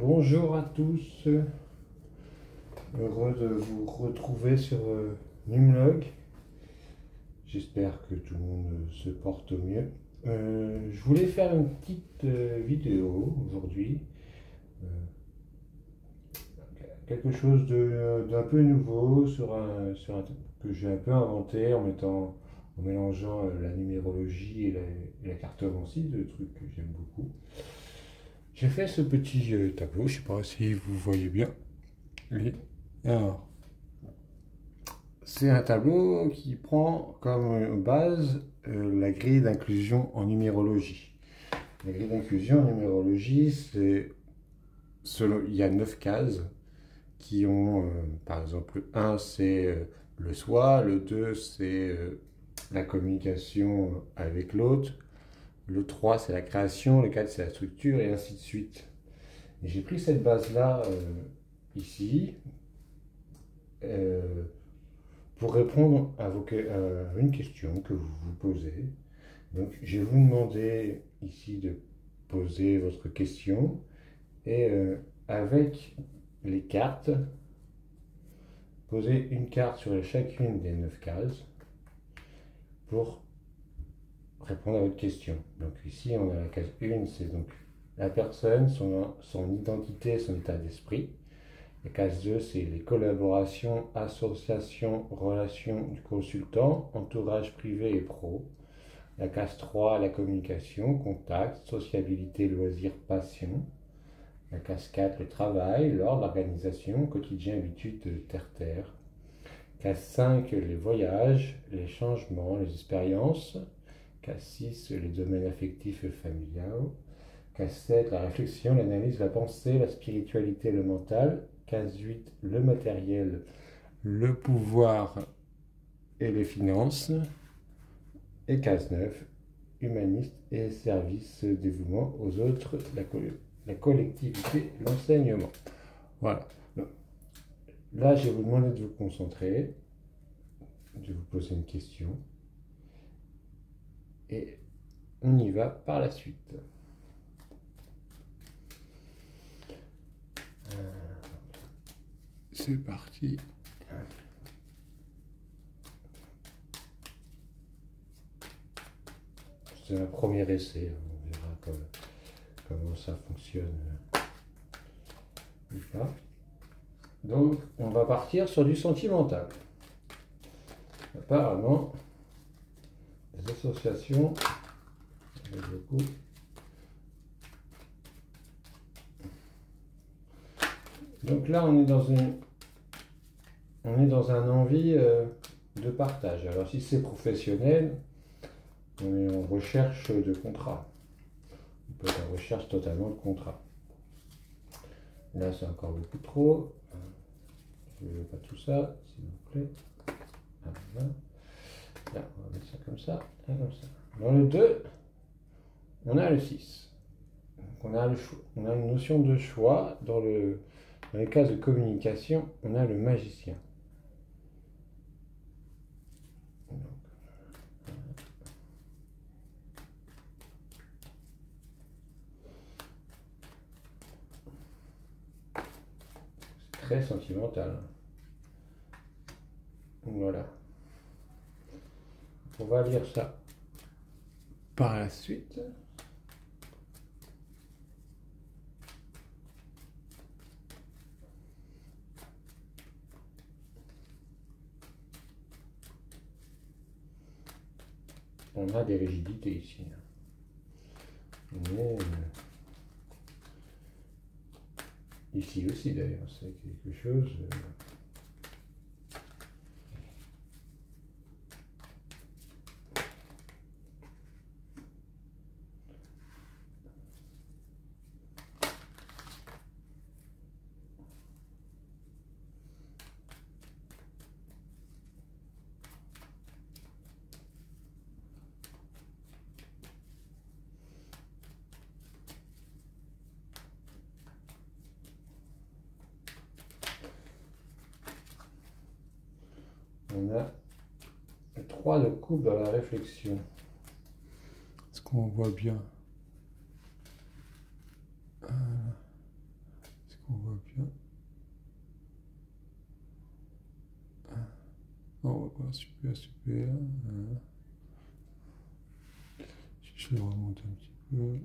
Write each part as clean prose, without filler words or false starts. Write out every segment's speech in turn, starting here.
Bonjour à tous, heureux de vous retrouver sur Numlog. J'espère que tout le monde se porte au mieux. Je voulais faire une petite vidéo aujourd'hui, euh, quelque chose d'un peu nouveau que j'ai un peu inventé en mélangeant la numérologie et la cartomancie, deux trucs que j'aime beaucoup. J'ai fait ce petit tableau, je ne sais pas si vous voyez bien. Oui. Alors, c'est un tableau qui prend comme base la grille d'inclusion en numérologie. La grille d'inclusion en numérologie, il y a 9 cases qui ont, par exemple, le 1 c'est le soi, le 2 c'est la communication avec l'autre, le 3 c'est la création, le 4 c'est la structure et ainsi de suite. Et j'ai pris cette base-là ici euh, pour répondre à une question que vous vous posez. Donc, je vais vous demander ici de poser votre question et avec les cartes, poser une carte sur chacune des 9 cases pour répondre à votre question. Donc ici, on a la case 1, c'est donc la personne, son identité, son état d'esprit. La case 2, c'est les collaborations, associations, relations du consultant, entourage privé et pro. La case 3, la communication, contact, sociabilité, loisirs, passion. La case 4, le travail, l'ordre, l'organisation, quotidien, habitude, terre-terre. Case 5, les voyages, les changements, les expériences. Case 6, les domaines affectifs et familiaux. Case 7, la réflexion, l'analyse, la pensée, la spiritualité, le mental. Case 8, le matériel, le pouvoir et les finances. Et case 9, humaniste et service, dévouement aux autres, la collectivité, l'enseignement. Voilà. Donc, là, je vais vous demander de vous concentrer, de vous poser une question. Et on y va par la suite. C'est parti. C'est un premier essai, on verra comment ça fonctionne. Donc, on va partir sur du sentimental. Apparemment, les associations, il y en a beaucoup. Donc là, on est dans un envie de partage. Alors, si c'est professionnel, on est en recherche de contrat. On peut être en recherche totalement de contrat. Là, c'est encore beaucoup trop. Je ne veux pas tout ça, s'il vous plaît. Voilà. Là, on va mettre ça comme ça, et comme ça. Dans le 2, on a le 6. Donc on a une notion de choix. Dans les cas de communication, on a le magicien. C'est très sentimental. Voilà. On va lire ça par la suite. On a des rigidités ici. Mais ici aussi d'ailleurs, c'est quelque chose. On a 3 de coupe dans la réflexion. Est-ce qu'on voit bien? Super, super, super. Je vais remonter un petit peu.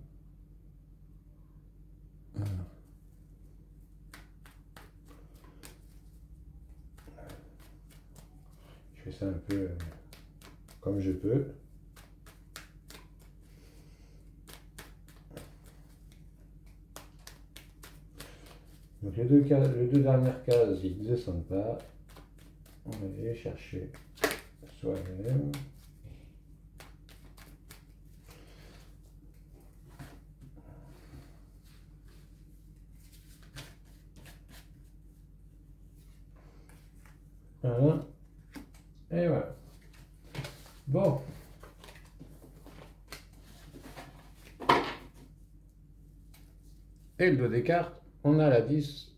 Je fais ça un peu comme je peux. Donc les deux dernières cases, ils ne descendent pas. On va aller les chercher soi-même. Voilà. Et voilà. Bon. Et le dos des cartes, on a la 10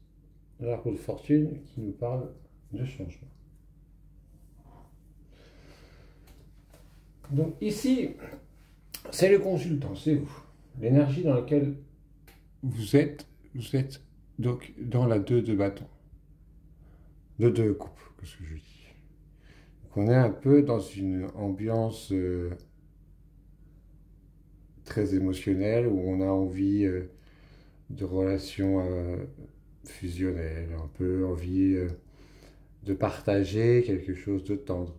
de la roue de fortune qui nous parle de changement. Donc ici, c'est le consultant, c'est vous. L'énergie dans laquelle Vous êtes donc dans la 2 de bâton. De coupe, qu'est-ce que je dis. donc on est un peu dans une ambiance très émotionnelle où on a envie de relations fusionnelles, un peu envie de partager quelque chose de tendre.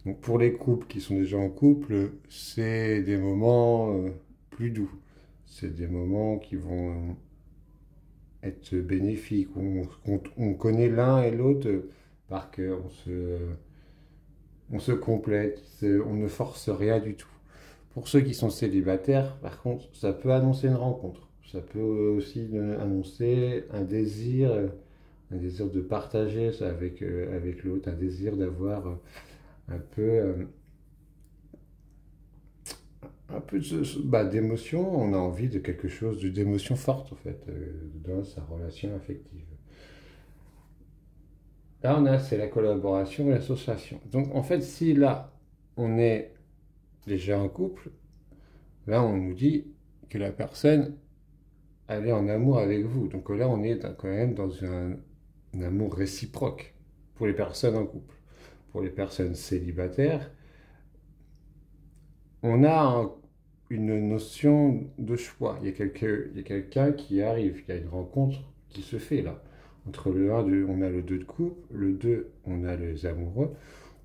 Donc pour les couples qui sont déjà en couple, c'est des moments plus doux. C'est des moments qui vont être bénéfiques. On connaît l'un et l'autre par cœur. On se complète. On ne force rien du tout. Pour ceux qui sont célibataires, par contre, ça peut annoncer une rencontre. Ça peut aussi annoncer un désir de partager ça avec l'autre, un désir d'avoir un peu d'émotion, on a envie de quelque chose, d'émotion forte en fait, dans sa relation affective. Là, c'est la collaboration et l'association. Donc en fait, si là, on est déjà en couple, là, on nous dit que la personne, elle est en amour avec vous. Donc là, on est quand même dans un amour réciproque pour les personnes en couple. Pour les personnes célibataires, on a une notion de choix. Il y a quelqu'un qui arrive, il y a une rencontre qui se fait là. Entre le 1, on a le 2 de couple, le 2, on a les amoureux.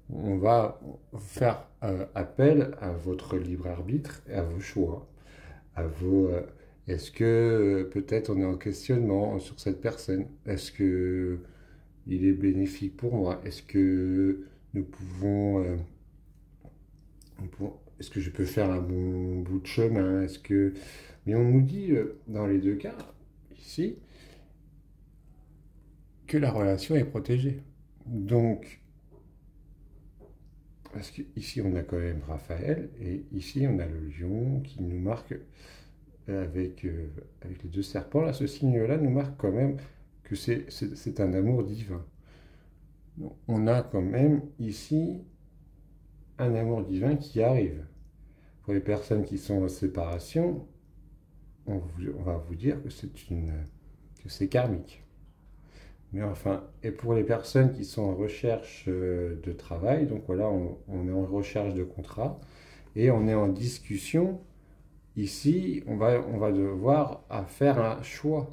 On va faire appel à votre libre arbitre et à vos choix. À vos, est-ce que peut-être on est en questionnement sur cette personne? Est-ce que il est bénéfique pour moi? Est-ce que nous pouvons est-ce que je peux faire un bon bout de chemin? Mais on nous dit dans les deux cas, ici, que la relation est protégée. Donc, parce qu'ici on a quand même Raphaël, et ici on a le lion qui nous marque avec les deux serpents. Là, ce signe-là nous marque quand même que c'est un amour divin. Donc, on a quand même ici un amour divin qui arrive. Pour les personnes qui sont en séparation, on va vous dire que c'est karmique. Mais enfin, et pour les personnes qui sont en recherche de travail, donc voilà, on est en recherche de contrat et on est en discussion. Ici, on va devoir faire un choix.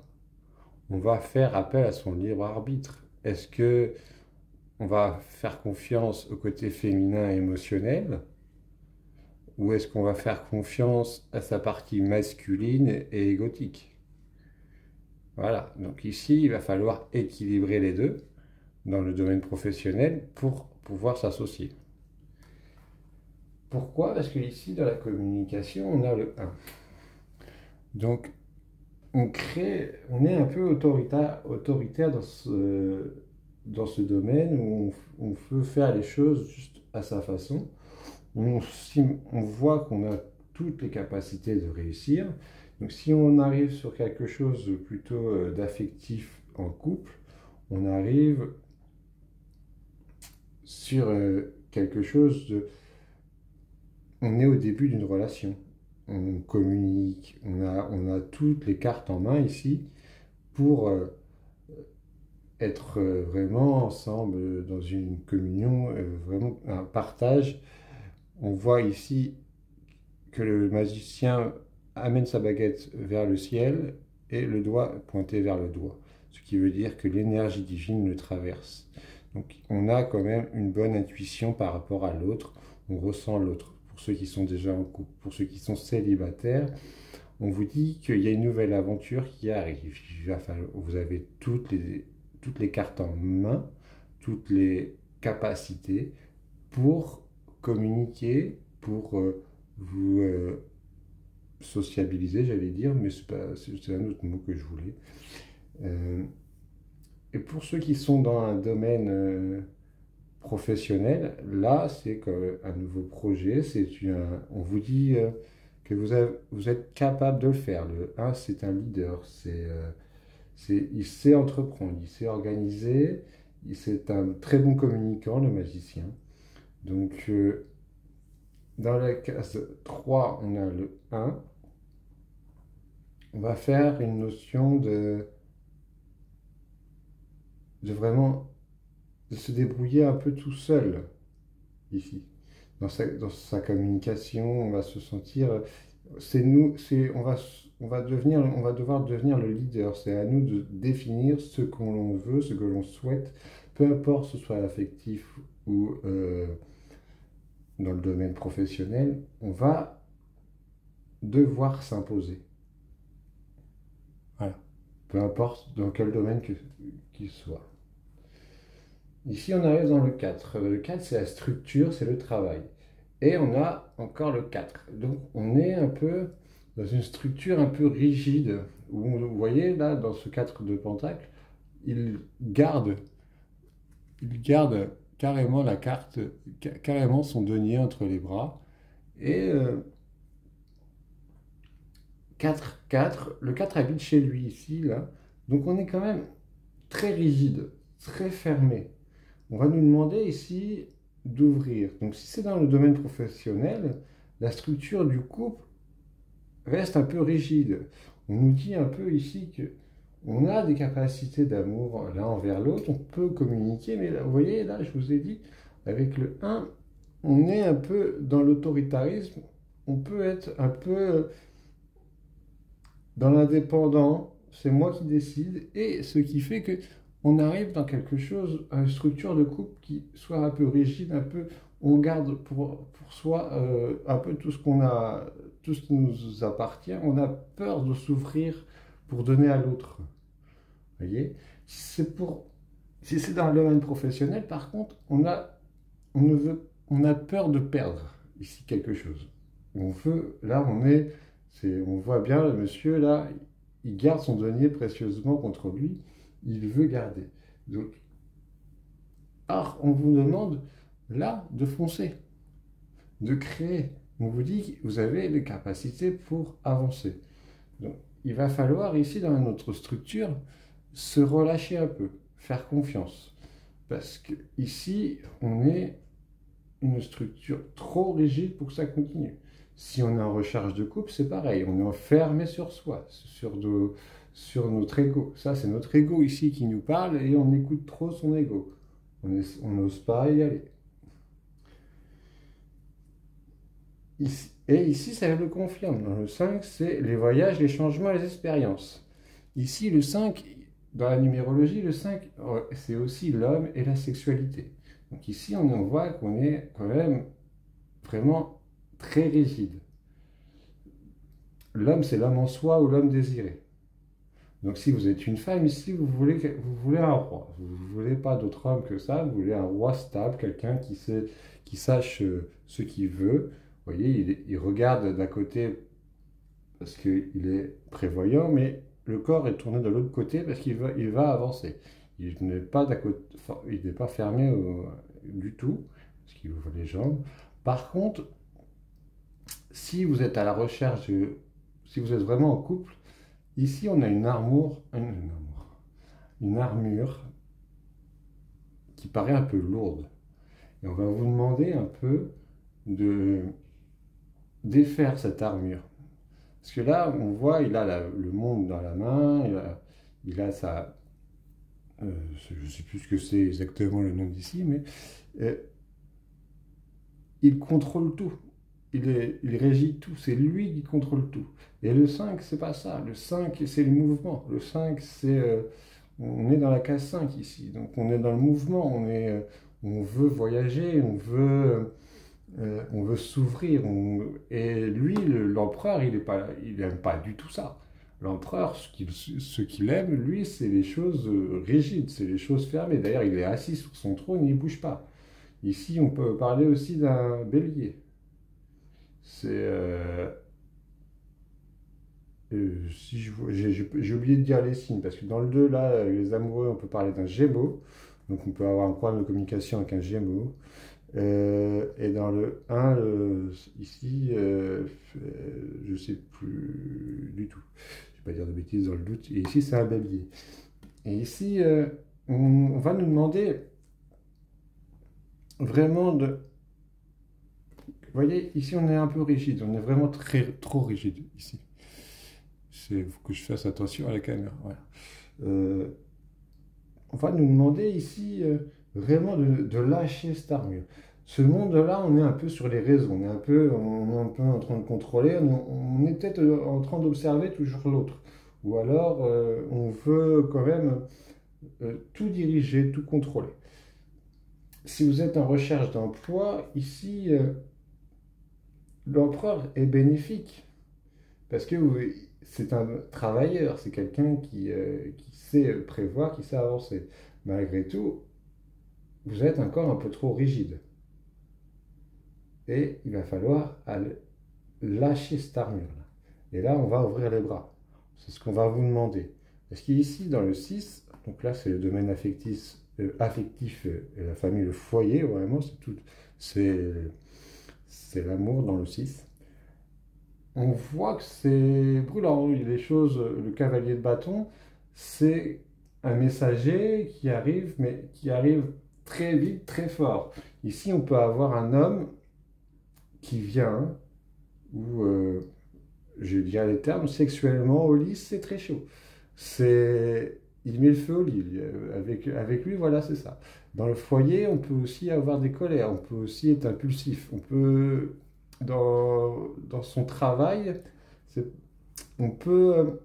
On va faire appel à son libre arbitre. Est-ce que on va faire confiance au côté féminin et émotionnel? Ou est-ce qu'on va faire confiance à sa partie masculine et égotique? Voilà, donc ici, il va falloir équilibrer les deux dans le domaine professionnel pour pouvoir s'associer. Pourquoi? Parce que ici, dans la communication, on a le 1. Donc, on est un peu autoritaire dans ce domaine où on peut faire les choses juste à sa façon. On voit qu'on a toutes les capacités de réussir. Donc si on arrive sur quelque chose plutôt d'affectif en couple, on arrive sur quelque chose de... On est au début d'une relation. On communique, on a toutes les cartes en main ici pour être vraiment ensemble dans une communion, vraiment un partage. On voit ici que le magicien amène sa baguette vers le ciel et le doigt pointé vers le doigt, ce qui veut dire que l'énergie divine le traverse. Donc on a quand même une bonne intuition par rapport à l'autre, on ressent l'autre. Pour ceux qui sont déjà en couple, pour ceux qui sont célibataires, on vous dit qu'il y a une nouvelle aventure qui arrive. Vous avez toutes les cartes en main, toutes les capacités pour communiquer, pour vous sociabiliser, j'allais dire, mais c'est un autre mot que je voulais. Euh, et pour ceux qui sont dans un domaine professionnel, là, c'est comme un nouveau projet. On vous dit que vous êtes capable de le faire. Le un, c'est un leader. Il sait entreprendre, il sait organiser. C'est un très bon communicant, le magicien. Donc, dans la case 3, on a le un. On va faire une notion de vraiment de se débrouiller un peu tout seul ici. Dans sa communication, on va se sentir, c'est nous, c'est, on va devoir devenir le leader. C'est à nous de définir ce qu'on veut, ce que l'on souhaite, peu importe ce soit affectif ou dans le domaine professionnel, on va devoir s'imposer. Voilà. Peu importe dans quel domaine qu'il soit. Ici, on arrive dans le 4. Le 4, c'est la structure, c'est le travail. Et on a encore le 4. Donc, on est un peu dans une structure un peu rigide. Où vous voyez, là, dans ce 4 de pentacle, il garde carrément la carte, carrément son denier entre les bras. Et 4, 4, le 4 habite chez lui ici, là. Donc, on est quand même très rigide, très fermé. On va nous demander ici d'ouvrir. Donc si c'est dans le domaine professionnel, la structure du couple reste un peu rigide. On nous dit un peu ici que on a des capacités d'amour l'un envers l'autre, on peut communiquer, mais là, vous voyez, là, je vous ai dit, avec le 1, on est un peu dans l'autoritarisme, on peut être un peu dans l'indépendant, c'est moi qui décide, et ce qui fait que on arrive dans quelque chose, une structure de couple qui soit un peu rigide, un peu, on garde pour soi un peu tout ce qu'on a, tout ce qui nous appartient. On a peur de s'ouvrir pour donner à l'autre. Vous voyez? Si c'est dans le domaine professionnel, par contre, on a peur de perdre ici quelque chose. Là, on voit bien le monsieur là, il garde son denier précieusement contre lui. Il veut garder. Donc, on vous demande là de foncer, de créer. On vous dit que vous avez les capacités pour avancer. Donc, il va falloir ici, dans notre structure, se relâcher un peu, faire confiance. Parce que ici, on est une structure trop rigide pour que ça continue. Si on est en recherche de couple, c'est pareil. On est enfermé sur soi, sur notre ego. Ça, c'est notre ego ici qui nous parle et on écoute trop son ego. On n'ose pas y aller. Ici, ça le confirme. Dans le 5, c'est les voyages, les changements, les expériences. Ici, le 5, dans la numérologie, le 5, c'est aussi l'homme et la sexualité. Donc ici, on voit qu'on est quand même vraiment très rigide. L'homme, c'est l'homme en soi ou l'homme désiré. Donc si vous êtes une femme ici, vous voulez un roi. Vous ne voulez pas d'autre homme que ça, vous voulez un roi stable, quelqu'un qui sache ce qu'il veut. Vous voyez, il regarde d'un côté parce qu'il est prévoyant, mais le corps est tourné de l'autre côté parce il va avancer. Il n'est pas, il n'est pas fermé du tout, parce qu'il ouvre les jambes. Par contre, si vous êtes à la recherche, si vous êtes vraiment en couple, ici on a une armure qui paraît un peu lourde. Et on va vous demander un peu de défaire cette armure. Parce que là, on voit, il a le monde dans la main, il a je ne sais plus ce que c'est exactement le nom d'ici, mais euh, il contrôle tout. Il régit tout, c'est lui qui contrôle tout. Et le 5 c'est pas ça. Le 5 c'est le mouvement. Le 5 c'est... on est dans la case 5 ici. Donc on est dans le mouvement, on veut voyager, on veut s'ouvrir. Et lui, l'empereur, il aime pas du tout ça. L'empereur, ce qu'il aime, lui, c'est les choses rigides, c'est les choses fermées. D'ailleurs, il est assis sur son trône, il ne bouge pas. Ici, on peut parler aussi d'un bélier. C'est si j'ai oublié de dire les signes, parce que dans le 2 là, les amoureux, on peut parler d'un gémeaux. Donc on peut avoir un problème de communication avec un gémeaux. Et dans le 1, ici, je ne sais plus du tout. Je ne vais pas dire de bêtises dans le doute. Et ici, c'est un bélier. Et ici, on va nous demander vraiment de... Vous voyez, ici, on est un peu rigide. On est vraiment trop rigide ici. Il faut que je fasse attention à la caméra. Voilà. On va nous demander ici vraiment de lâcher cette armure. Ce monde-là, on est un peu sur les réseaux, on est un peu en train de contrôler, on est peut-être en train d'observer toujours l'autre. Ou alors, on veut quand même tout diriger, tout contrôler. Si vous êtes en recherche d'emploi, ici, l'empereur est bénéfique. Parce que c'est un travailleur, c'est quelqu'un qui sait prévoir, qui sait avancer. Malgré tout, vous êtes encore un peu trop rigide. Et il va falloir lâcher cette armure-là. Et là, on va ouvrir les bras. C'est ce qu'on va vous demander. Parce qu'ici, dans le 6, donc là, c'est le domaine affectif, la famille, le foyer, vraiment, c'est l'amour dans le 6. On voit que c'est brûlant. Les choses, le cavalier de bâton, c'est un messager qui arrive, mais qui arrive très vite, très fort. Ici, on peut avoir un homme qui vient, ou je dirais les termes, sexuellement au lit, c'est très chaud. Il met le feu au lit. Avec lui, voilà, c'est ça. Dans le foyer, on peut aussi avoir des colères, on peut aussi être impulsif, on peut, dans son travail, on peut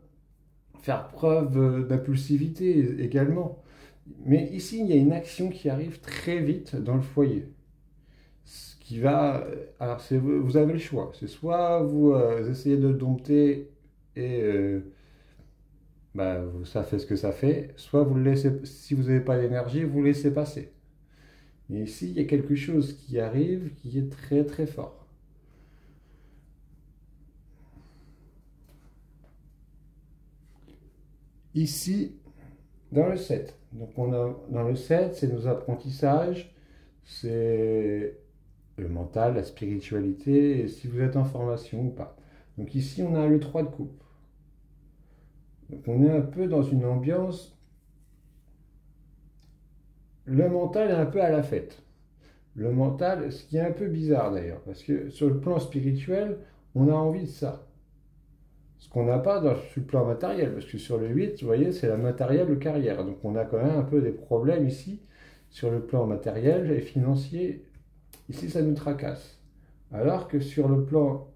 faire preuve d'impulsivité également. Mais ici, il y a une action qui arrive très vite dans le foyer. Ce qui va. Alors, vous avez le choix. C'est soit vous essayez de dompter et ça fait ce que ça fait, soit vous le laissez, si vous n'avez pas d'énergie, vous le laissez passer. Mais ici, il y a quelque chose qui arrive qui est très très fort. Ici, dans le 7. Donc, dans le 7, c'est nos apprentissages, c'est le mental, la spiritualité, et si vous êtes en formation ou pas. Donc ici, on a le 3 de coupe. Donc on est un peu dans une ambiance... Le mental est un peu à la fête. Le mental, ce qui est un peu bizarre d'ailleurs, parce que sur le plan spirituel, on a envie de ça. Ce qu'on n'a pas sur le plan matériel, parce que sur le 8, vous voyez, c'est la matérielle carrière. Donc on a quand même un peu des problèmes ici, sur le plan matériel et financier. Ici, ça nous tracasse. Alors que sur le plan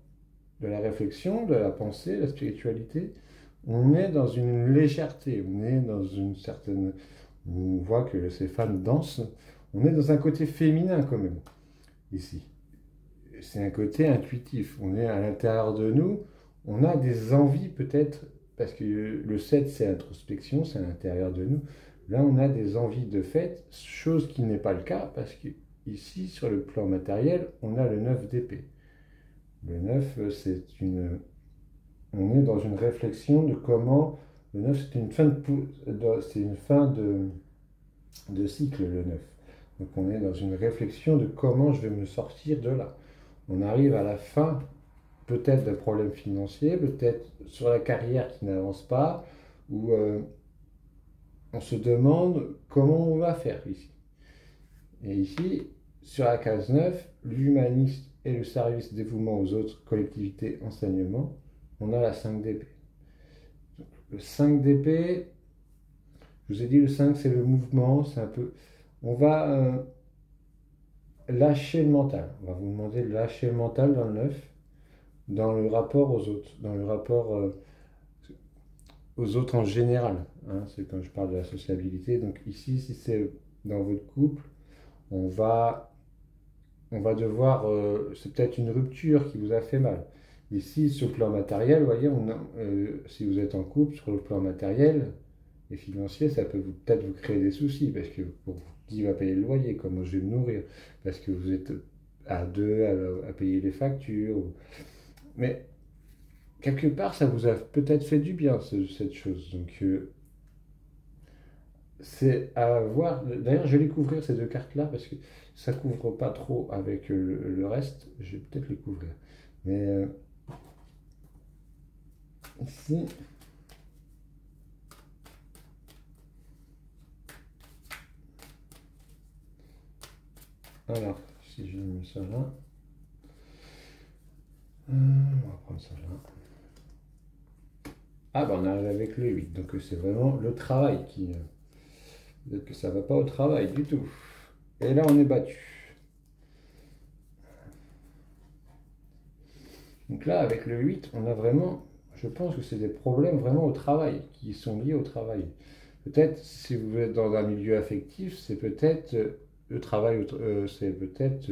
de la réflexion, de la pensée, de la spiritualité, on est dans une légèreté, on est dans une certaine... On voit que ces femmes dansent, on est dans un côté féminin quand même, ici. C'est un côté intuitif, on est à l'intérieur de nous, on a des envies peut-être, parce que le 7 c'est introspection, c'est à l'intérieur de nous. Là on a des envies de fait, chose qui n'est pas le cas, parce que ici sur le plan matériel, on a le 9 d'épée. Le 9, on est dans une réflexion de comment... Le 9, c'est une fin de cycle, le 9. Donc on est dans une réflexion de comment je vais me sortir de là. On arrive à la fin, peut-être d'un problème financier, peut-être sur la carrière qui n'avance pas, où on se demande comment on va faire ici. Et ici, sur la case 9, l'humanisme et le service dévouement aux autres collectivités enseignement, on a la 5 d'épée. Le 5 d'épée, Je vous ai dit, le 5, c'est le mouvement, c'est un peu... On va lâcher le mental. On va vous demander de lâcher le mental dans le 9, dans le rapport aux autres, dans le rapport aux autres en général. Hein, c'est quand je parle de la sociabilité. Donc ici, si c'est dans votre couple, on va, on va devoir... c'est peut-être une rupture qui vous a fait mal. Ici, sur le plan matériel, vous voyez, si vous êtes en couple, sur le plan matériel et financier, ça peut peut-être vous créer des soucis, parce que pour qui va payer le loyer, comment je vais me nourrir, parce que vous êtes à deux à payer les factures. Mais quelque part, ça vous a peut-être fait du bien, cette chose. Donc, c'est à voir. D'ailleurs, je vais les couvrir ces deux cartes-là, parce que ça ne couvre pas trop avec le reste. Je vais peut-être les couvrir. Mais ici, alors, si je mets ça là, on va prendre ça là. Ah, ben on arrive avec le 8, donc c'est vraiment le travail qui... Peut-être que ça ne va pas au travail du tout. Et là, on est battu. Donc là, avec le 8, on a vraiment... Je pense que c'est des problèmes vraiment au travail, qui sont liés au travail. Peut-être, si vous êtes dans un milieu affectif, c'est peut-être le travail, c'est peut-être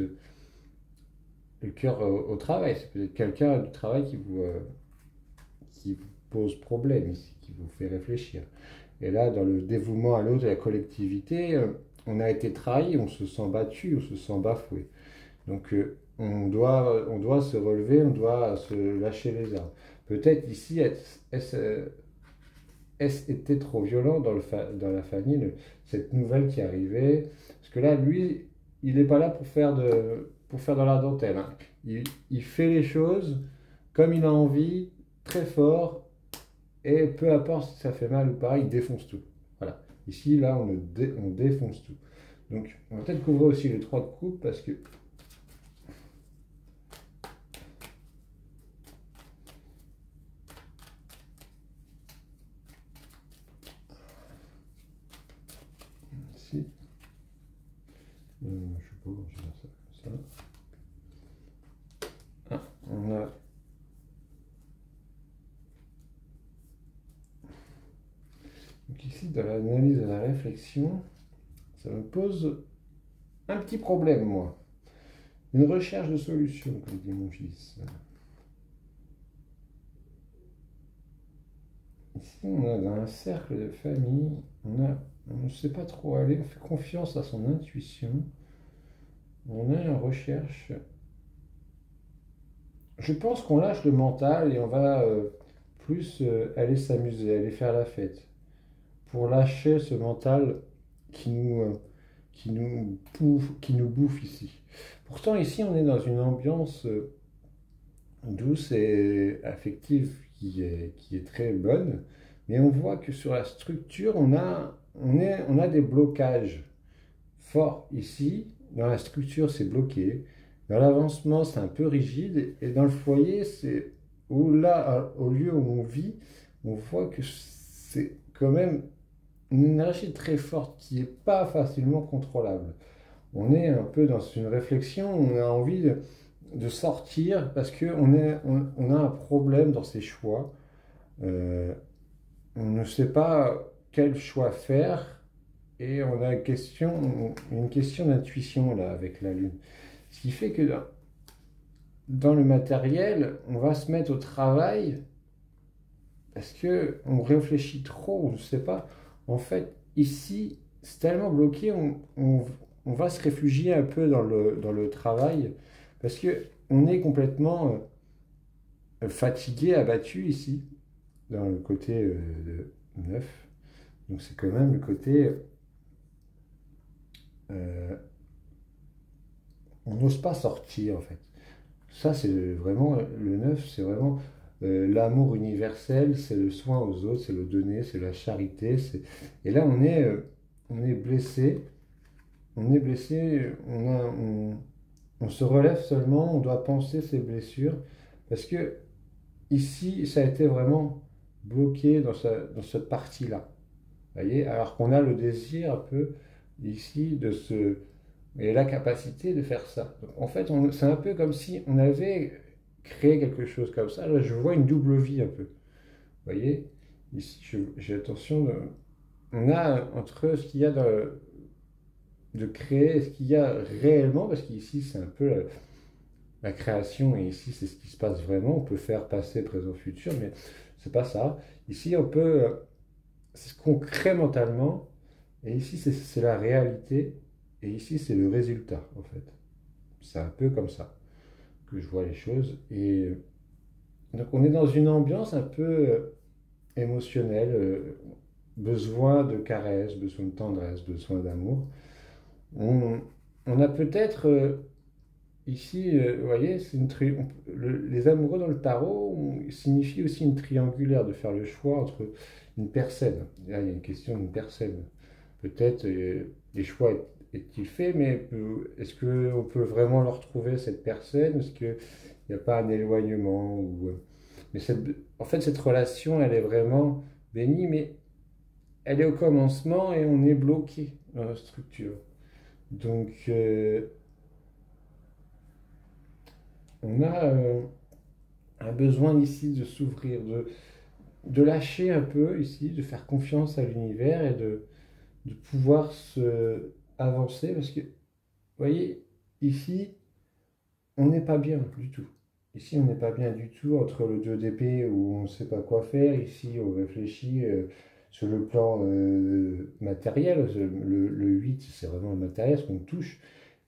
le cœur au travail. C'est peut-être quelqu'un du travail qui vous pose problème ici, qui vous fait réfléchir. Et là, dans le dévouement à l'autre et à la collectivité, on a été trahi, on se sent battu, on se sent bafoué. Donc on doit se relever, on doit se lâcher les armes. Peut-être ici, est-ce été trop violent dans la famille, cette nouvelle qui arrivait? Parce que là, lui, il n'est pas là pour faire dans la dentelle. Hein. Il fait les choses comme il a envie, très fort, et peu importe si ça fait mal ou pas, il défonce tout. Voilà. Ici, là, on défonce tout. Donc, on va peut-être couvrir aussi les 3 de coupe parce que... Ici, je ne sais pas comment je vais faire ça comme ça. Ah, on a... Donc ici, dans l'analyse et la réflexion, ça me pose un petit problème, moi. Une recherche de solution, comme dit mon fils. Ici, on a dans un cercle de famille, on ne sait pas trop aller, on fait confiance à son intuition. On a une recherche. Je pense qu'on lâche le mental et on va plus aller s'amuser, aller faire la fête. Pour lâcher ce mental qui qui nous bouffe ici. Pourtant, ici, on est dans une ambiance douce et affective qui est très bonne, mais on voit que sur la structure, on a des blocages forts ici. Dans la structure, c'est bloqué. Dans l'avancement, c'est un peu rigide. Et dans le foyer, c'est où là, au lieu où on vit, on voit que c'est quand même une énergie très forte qui n'est pas facilement contrôlable. On est un peu dans une réflexion, on a envie de sortir parce on a un problème dans ses choix. On ne sait pas quel choix faire et on a une question d'intuition là avec la Lune. Ce qui fait que dans le matériel, on va se mettre au travail parce qu'on réfléchit trop, on ne sait pas. En fait, ici, c'est tellement bloqué, on va se réfugier un peu dans le travail parce qu'on est complètement fatigué, abattu ici, dans le côté de 9. Donc c'est quand même le côté... on n'ose pas sortir en fait. Ça, c'est vraiment le 9, c'est vraiment l'amour universel, c'est le soin aux autres, c'est le donner, c'est la charité. Et là, on est blessé, on se relève seulement, on doit penser ses blessures, parce que ici, ça a été vraiment bloqué dans cette partie-là. Voyez, alors qu'on a le désir un peu ici de se... et la capacité de faire ça. Donc, en fait, c'est un peu comme si on avait créé quelque chose comme ça. Là, je vois une double vie un peu. Vous voyez, ici, j'ai attention, on a entre ce qu'il y a de créer et ce qu'il y a réellement, parce qu'ici, c'est un peu la création, et ici, c'est ce qui se passe vraiment. On peut faire passé, présent, futur, mais c'est pas ça. Ici, on peut, c'est ce qu'on crée mentalement, et ici, c'est la réalité, et ici, c'est le résultat, en fait. C'est un peu comme ça que je vois les choses. Et donc, on est dans une ambiance un peu émotionnelle, besoin de caresses, besoin de tendresse, besoin d'amour. On, on a peut-être ici, vous voyez, les amoureux dans le tarot signifie aussi une triangulaire, de faire le choix entre une personne. Là, il y a une question d'une personne. Peut-être les choix est-il fait, mais est-ce qu'on peut vraiment le retrouver, cette personne? Est-ce qu'il n'y a pas un éloignement mais en fait, cette relation, elle est vraiment bénie, mais elle est au commencement et on est bloqué dans la structure. Donc, on a un besoin ici de s'ouvrir, de lâcher un peu ici, de faire confiance à l'univers et de pouvoir avancer. Parce que, vous voyez, ici, on n'est pas bien du tout. Ici, on n'est pas bien du tout entre le 2 d'épée où on ne sait pas quoi faire. Ici, on réfléchit sur le plan matériel. Le 8, c'est vraiment le matériel, ce qu'on touche.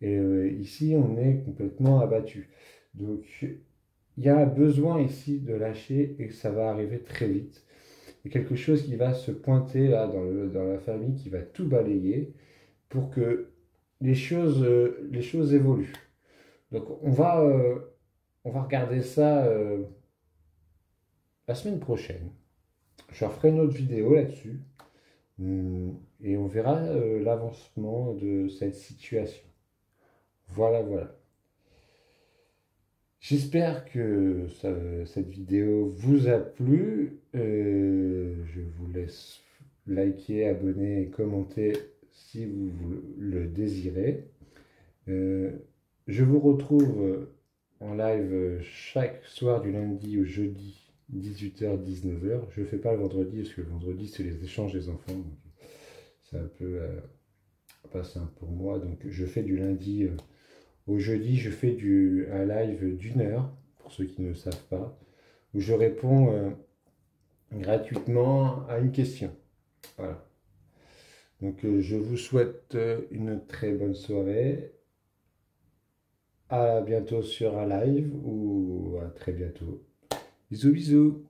Et ici, on est complètement abattu. Donc, il y a un besoin ici de lâcher et que ça va arriver très vite. Il y a quelque chose qui va se pointer là dans la famille, qui va tout balayer pour que les choses évoluent. Donc, on va regarder ça la semaine prochaine. Je referai une autre vidéo là-dessus. Et on verra l'avancement de cette situation. Voilà, voilà. J'espère que cette vidéo vous a plu. Je vous laisse liker, abonner et commenter si vous le désirez. Je vous retrouve en live chaque soir du lundi au jeudi, 18h-19h. Je ne fais pas le vendredi parce que le vendredi, c'est les échanges des enfants. Donc c'est un peu pas simple pour moi. Donc je fais du lundi au jeudi, je fais un live d'1 heure, pour ceux qui ne le savent pas, où je réponds gratuitement à une question. Voilà. Donc je vous souhaite une très bonne soirée. À bientôt sur un live ou à très bientôt. Bisous bisous.